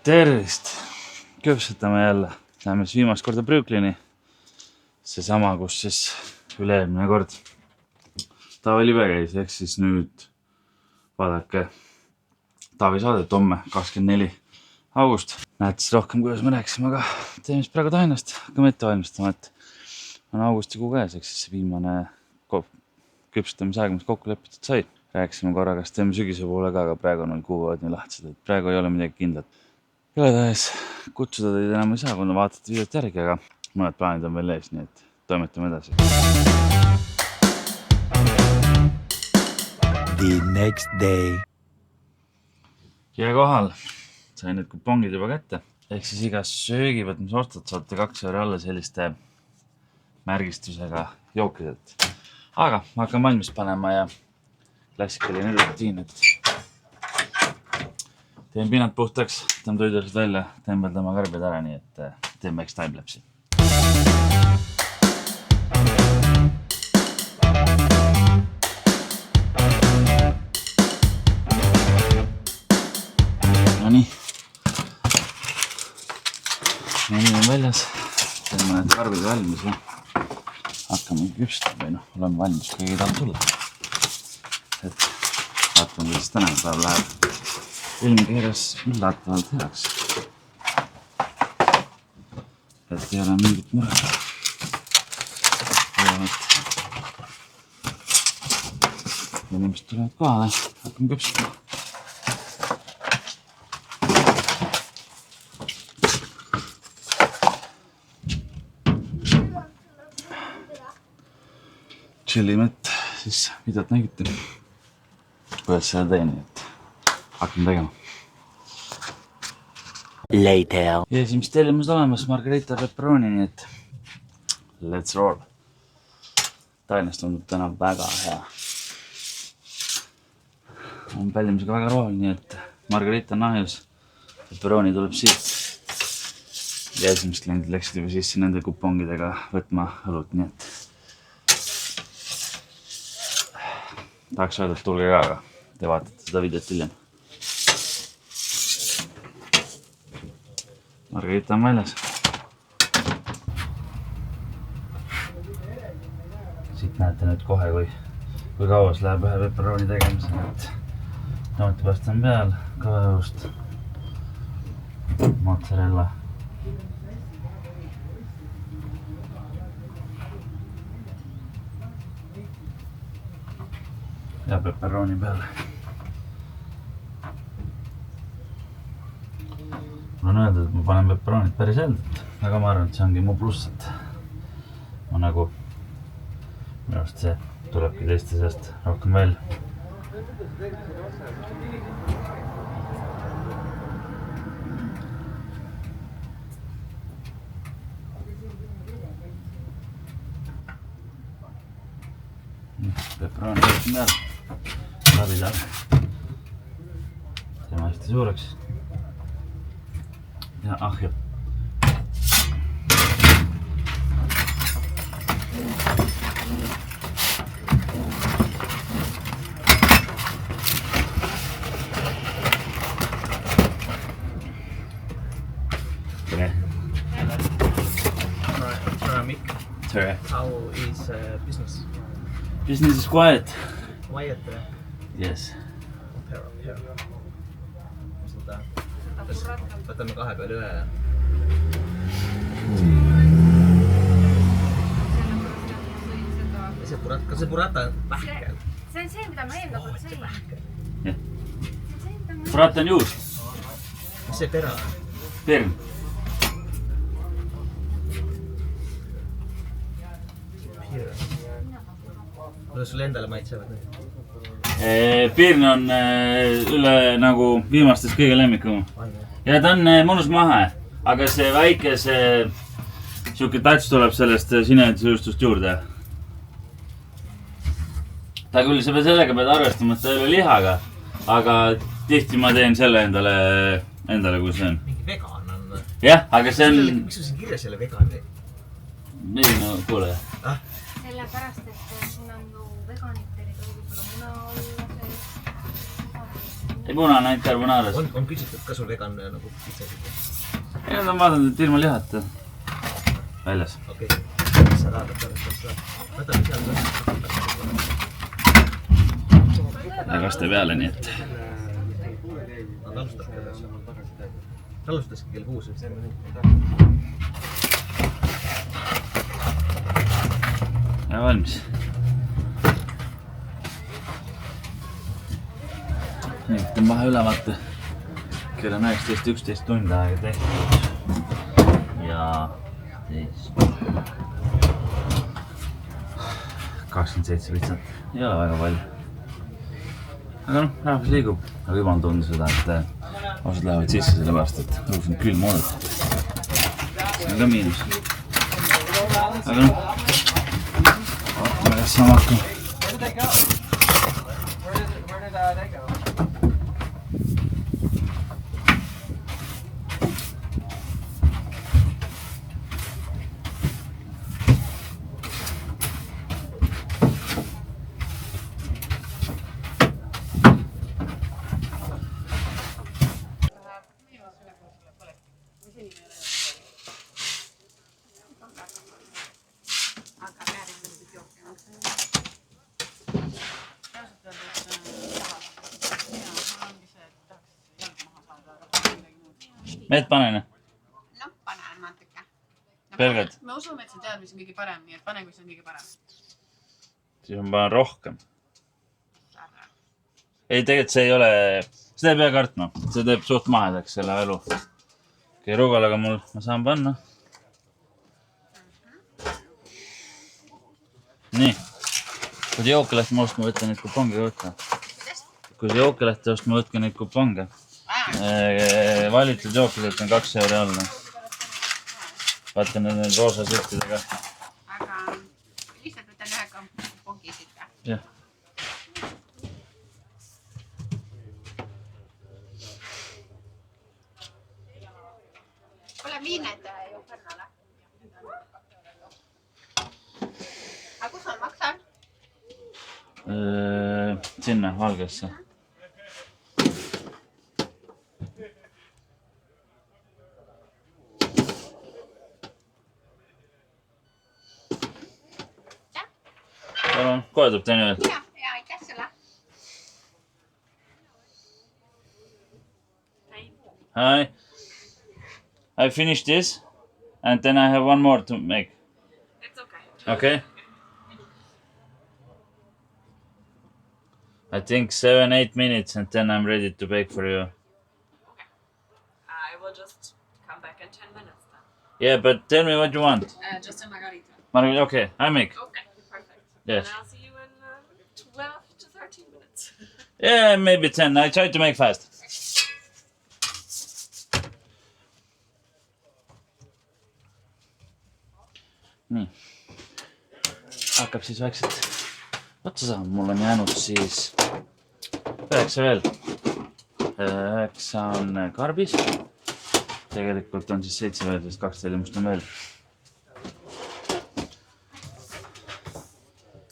Tervist! Köpsetame jälle. Läheme siis viimast korda Brooklini. See sama, kus siis üle-eelmine kord Taavi Libe käis. Ehk siis nüüd vaadake Taavi saadet homme 24. august. Näed siis rohkem, kuidas me rääkisime, aga teeme siis praegu Tainast. Hakkame ette valmistama, et on augustikuu käes. Ehk siis viimane küpsetamise aeg, mis kokku lepitud sai. Rääkisime korra, kas teeme sügise poole ka, aga praegu on kuuvad nii lahtised, et praegu ei ole midagi kindlat. Igatahes kutsuda teid enam ei saa, kuna vaatate videot järgi, aga mõned plaanid on veel ees, nii et toimetame edasi. The next day. Ja kohal sain need kupongid juba kätte. Ehk siis igas söögivad, mis ostad, saate 2 euro alla selliste märgistusega jookidelt. Aga ma hakkan valmis panema ja klassikaline rutiin, et teen pinnad puhtaks, teen toidused välja, tembeldame karbid ära, nii et teeme eks timelapsi. No nii. Meni on väljas, teeme need karbid valmis ja hakkame küpstama või oleme valmis, kui keegi tahab tulla. Et vaatame, kuidas täna päev läheb. Ilm keeras üllatavalt heaks. Et ei ole mingit muret. Inimesed tulevad kohale, hakkame küpstama. Chillime, et siis videot nägite. Kuidas seda teen, et hakkame tegema. Later. Ja esimest tellimus olemas Margarita pepperoni, nii et let's roll. Tainast tundub täna väga hea. On pällimisega väga rool, nii et Margarita on ahjus. Pepperoni tuleb siit. Ja esimest kliendid läksid juba sisse nende kupongidega võtma õlut, nii et tahaks öelda, et tulge ka, aga te vaatate seda videot hiljem. Margarita on väljas. Siit näete nüüd kohe, kui kauas läheb ühe pepperoni tegemisega, et tomatipasta on peal, kõvejuust, mozzarella. Ja pepperoni peale. Mul on öeldud, et ma panen pepperonid päris heldelt, aga ma arvan, et see ongi mu pluss, et ma nagu minu arust see tulebki teiste seast rohkem välja. Pepperoni võtsin peal. Läbi läheb. Teeme hästi suureks. Ja ahju. Tere. Mick, Tere. how is business? Business is quiet. Quiet? Yes. Mis ta tähendab? Võtame 2 peale ühe. Kas see burrata on pähkel? See on see, mida ma eelmine kord sõin. Burrata on juus. Mis see pera on? Pirn. Kuidas sulle endale maitsevad need? Pirn on üle nagu viimastest kõige lemmikum. Ja ta on mõnus mahe, aga see väike siuke tats tuleb sellest sinedisustust juurde. Ta küll, sa pead sellega arvestama, et ta ei ole lihaga, aga tihti ma teen selle endale, kui see on. Mingi vegan on. Jah, aga see on... Miks sul siin kirjas ei ole vegan? Ei, no kuule. Sellepärast, et siin on ju veganitele võib-olla muna olla. ei punane ainult carbonaaras. On küsitud ka sul vegan nagu pitsasid? Ei, nad on vaadanud, et ilma lihata väljas. Okei. Sa tahad seda? Võtame seal ka. Ja kaste peale, nii et. Nad alustaski kell 6. Ja valmis. Nii, võtan vahe ülevaate. Kell on 19.11 tund aega tehtud. Ja 27 lihtsalt. Ei ole väga palju. Aga noh, rahvas liigub. Aga juba on tunda seda, et osad lähevad sisse selle pärast, et õhus on külm oodata. See on ka miinus. Aga noh, vaatame, kas sama hakkab. Meet panene. No, panen natuke. Pelgad? Me usume, et sa tead, mis on kõige parem, nii et pane, kui see on kõige parem. Siis on panen rohkem. Ei, tegelikult see ei ole... Seda ei pea kartma. See teeb suht mahedaks selle elu. Okei, rugalaga ma saan panna. Nii. Kui see jookelehti ma ostma võtta neid kuponge võtta. Kui see jookelehti ostma võtka neid kuponge. Valitud jookelehti on 2 euro alla. Vaata need roosa sihtidega. Aga lihtsalt võtan ühe kupongi siit. Jah. Ole viined Jopernale. Aga kus on maksan? Sinna, valgesse. Kohe tuleb teine veel. Ja, aitäh sulle. Hi. I finished this and then I have one more to make. It's okay. Okay? I think 7-8 minutes and then I'm ready to bake for you. I will just come back in 10 minutes then. Yeah, but tell me what you want. Just a margarita. Okay, I make. Okay, perfect. Yes. And I'll see you in 12 to 13 minutes. Yeah, maybe 10. I try to make fast. Nii. Hakkab siis vaikselt otsa saama. Mul on jäänud siis 9 veel. 9 on karbis. Tegelikult on siis 7 veel, sest 2 tellimust on veel.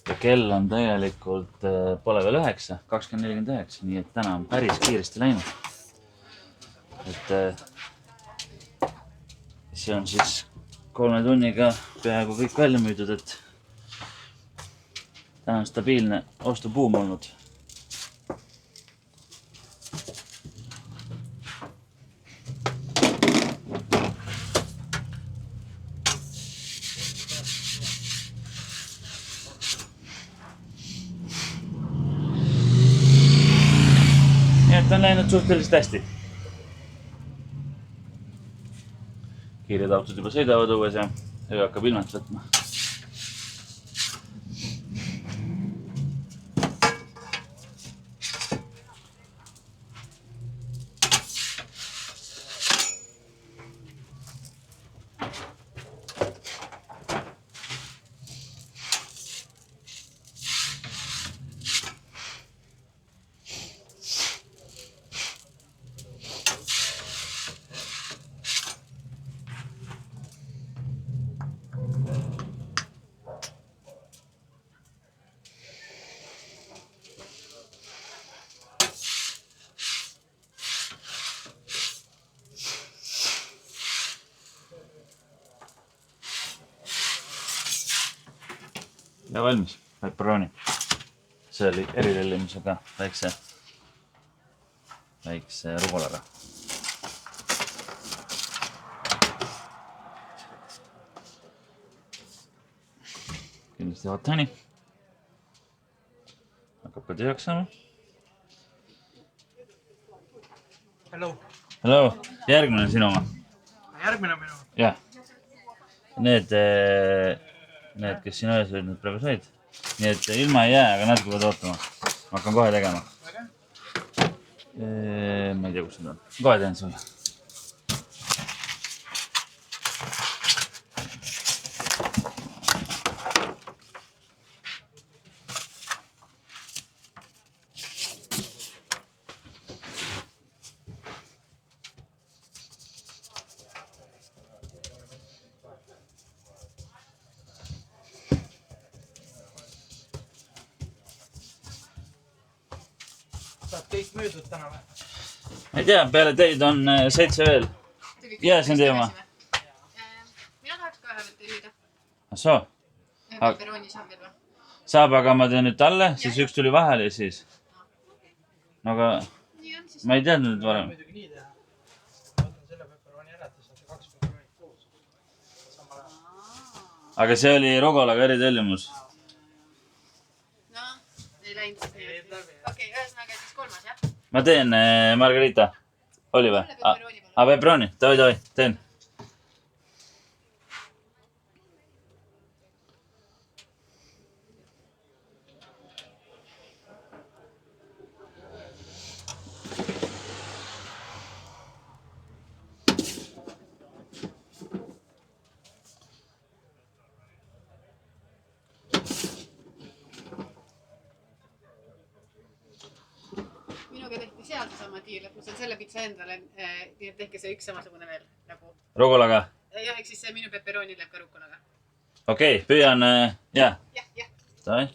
Ja kell on tegelikult pole veel 9, 20.49, nii et täna on päris kiiresti läinud. Et see on siis 3 tunniga peaaegu kõik välja müüdud, et täna on stabiilne ostubuum olnud. Nii et on läinud suhteliselt hästi. Kiired autod juba sõidavad õues ja öö hakkab ilmat võtma. ja valmis, pepperoni. See oli erilellimusega väikse rugulaga. Kindlasti hot honey. Hakkab ka tühjaks saama. Hello. Hello, järgmine sinu oma. Järgmine minu. Jah. Need, kes siin öös olid, need praegu said. Nii et ilma ei jää, aga natuke pead ootama. Ma hakkan kohe tegema. Ma ei tea, kus need on. Kohe teen sulle. Saad kõik müüdud täna või? Ma ei tea, peale teid on 7 veel. Jää siin teema. Mina tahaks ka ühe võtta hüüda. Ahsoo. Ühe pepperoni saab veel või? Saab, aga ma teen nüüd talle, siis üks tuli vahele ja siis. No aga Nii on siis. ma ei teadnud varem. Muidugi nii teha. Ma võtan selle pepperoni ära, et saate 2 pepperoni koos. Samal ajal. Aga see oli rugolaga eritellimus. No, ei läinud. Okei, ühesõnaga siis 3. jah? Ma teen Margarita. Oli või? Pepperoni. Davai, teen. Minuga tehti seal seesama diil, et ma saan selle pitsa endale, nii et tehke see üks samasugune veel nagu. Rugolaga. Jah, eks siis see minu pepperoni läheb ka rukulaga. Okei, püüan, jah. Jah. Davai.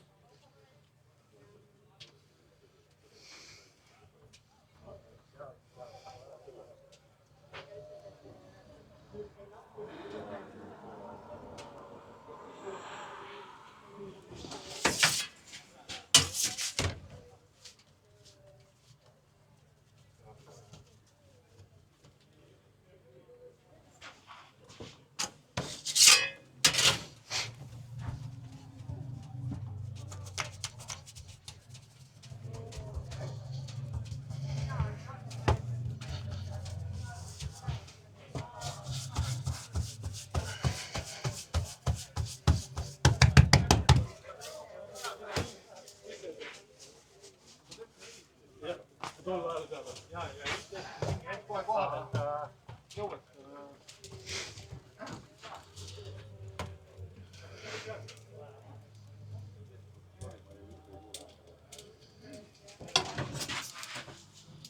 Kohe koha pealt jõuad.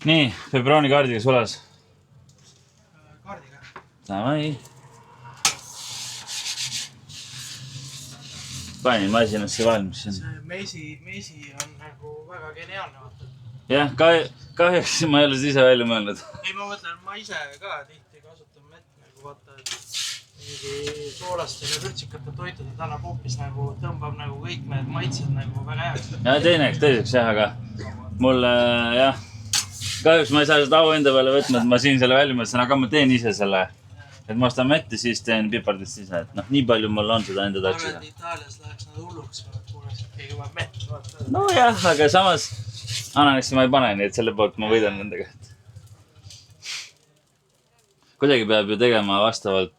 Nii, pepperoni kaardiga sulas. Kaardiga. Davai. Panin masinasse valmis. See Meisi on nagu väga geniaalne vaata. Jah, kahjuks ma ei ole seda ise välja mõelnud. Ei, ma mõtlen, ma ise ka tihti kasutan mett nagu vaata, et mingi soolaste ja vürtsikate toitude annab hoopis nagu tõmbab nagu kõik need maitsed nagu väga heaks. Ja teiseks jah, aga mul jah, kahjuks ma ei saa seda au enda peale võtma, et ma siin selle välja mõtlesin, aga ma teen ise selle. Et ma ostan metti, siis teen pipardist ise, et noh, nii palju mul on seda enda taksida. Ma Itaalias läheks nad hulluks, kuuleks, et keegi vaja mett vaata. No jah, aga samas ananassi ma ei pane, nii et selle poolt ma võidan nendega. Kuidagi peab ju tegema vastavalt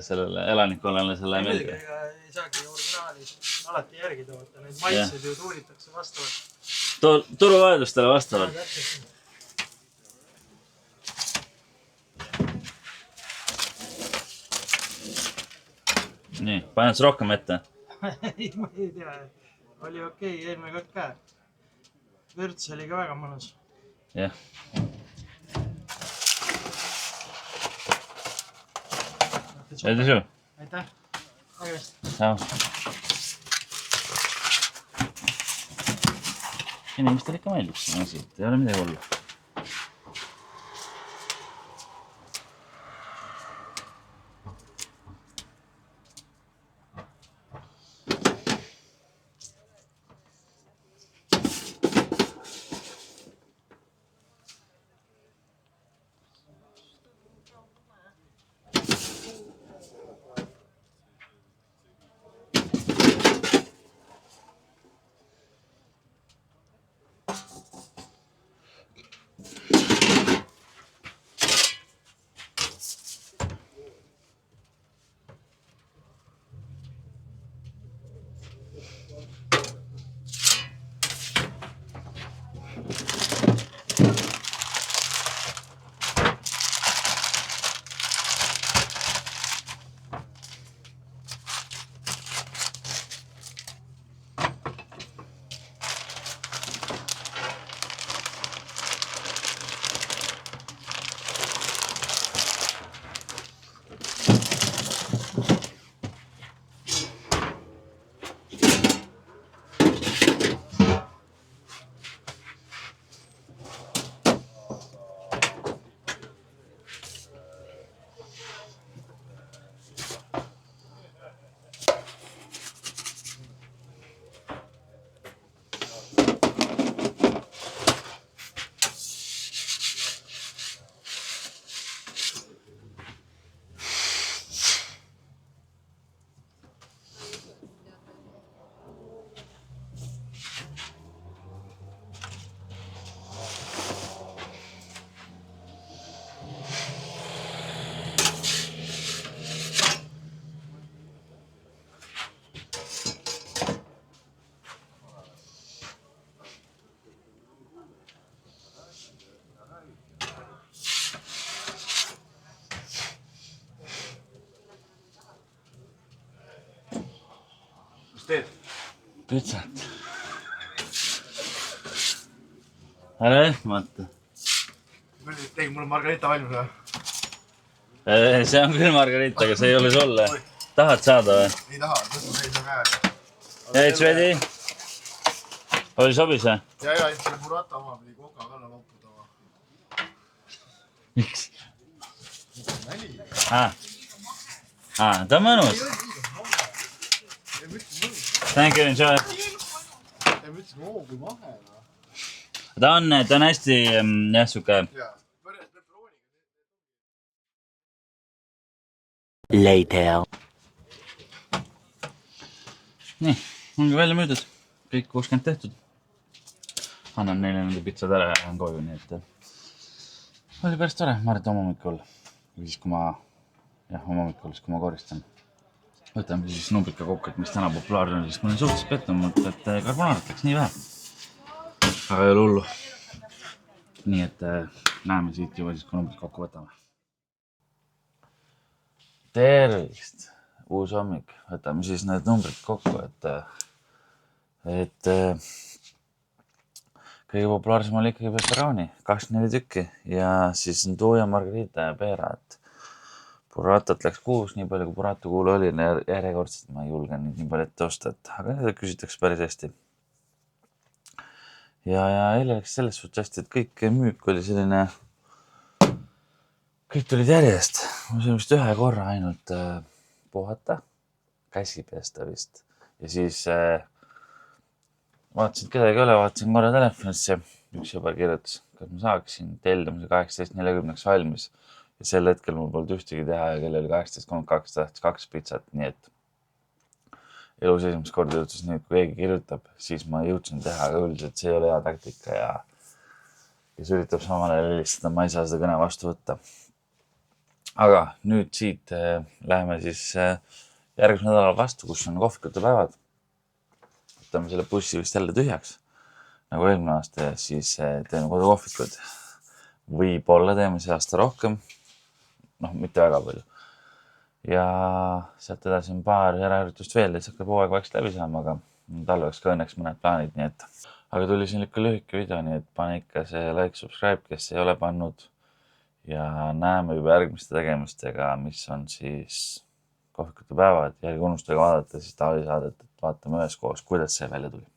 sellele elanikkonnale selle meeldiga. Ei saagi originaali alati järgida, vaata neid maitsed ju tuuritakse vastavalt. Turuvajadustele vastavalt. Nii, paned rohkem ette? Ei, ma ei tea. Oli okei, eelmine kord ka. Vürts oli ka väga mõnus. Jah. Edu su? Aitäh. Nägemist. Ciao. Inimestel ikka meeldib see asi, et ei ole midagi hullu. pitsat. Ära ehmata. Tegi mulle margarita valmis või? See on küll margarita, aga see ei ole sulle. Tahad saada või? Ei taha, tõsta ei saa käega. Jäid Svedi? Oli sobis või? Ja, see burrata oma pidi koka ka lopputama. Miks? Ta on mõnus. Thank you, enjoy. Ja ma ütlesin, oo, kui mahe. Ta on hästi, jah, suke. Later. Nii, ongi välja müüdud. Kõik 60 tehtud. Annan neile nende pitsad ära ja lähen koju, nii et oli päris tore, ma arvan, et hommikul. Või siis, kui ma koristan. Võtame siis numbrika kokku, et mis täna populaarne on, siis ma olen suhteliselt pettunud, et karbonaarat läks nii vähe. Aga ei ole hullu. Nii et näeme siit juba siis, kui numbrid kokku võtame. Tervist! Uus hommik. Võtame siis need numbrid kokku, et kõige populaarsem oli ikkagi pepperoni, 24 tükki ja siis on tuuja, margarita ja peerat. Burratat läks 6, nii palju kui burrata kuulu oli, järjekordselt ma ei julge nii palju ette osta, aga need küsitakse päris hästi. Ja eile läks selles suhtes hästi, et kõik müük oli selline, kõik tulid järjest. Ma sain vist ühe korra ainult puhata, käsi pesta vist. Ja siis vaatasin, et kedagi ei ole, vaatasin korra telefonisse. Üks sõber kirjutas, kas ma saaksin tellimise 18.40 valmis. Ja sel hetkel mul polnud ühtegi teha ja kell oli 18.32, tahtis 2 pitsat, nii et elus esimest korda jõudsus nii, et kui keegi kirjutab, siis ma jõudsin teha, aga üldiselt see ei ole hea taktika ja kes üritab samal ajal helistada, ma ei saa seda kõne vastu võtta. Aga nüüd siit läheme siis järgmise nädala vastu, kus on kohvikute päevad. Võtame selle bussi vist jälle tühjaks, nagu eelmine aasta ja siis teeme kodukohvikud. Võib-olla teeme see aasta rohkem, mitte väga palju. Ja sealt edasi on paar järjeüritust veel, et hakkab hooaeg vaikselt läbi saama, aga talveks ka õnneks mõned plaanid, nii et. Aga tuli siin ikka lühike video, nii et pane ikka see like, subscribe, kes ei ole pannud. Ja näeme juba järgmiste tegemistega, mis on siis kohvikute päevad. Järgi unustage vaadata siis Taavi saadet, et vaatame üheskoos, kuidas see välja tuli.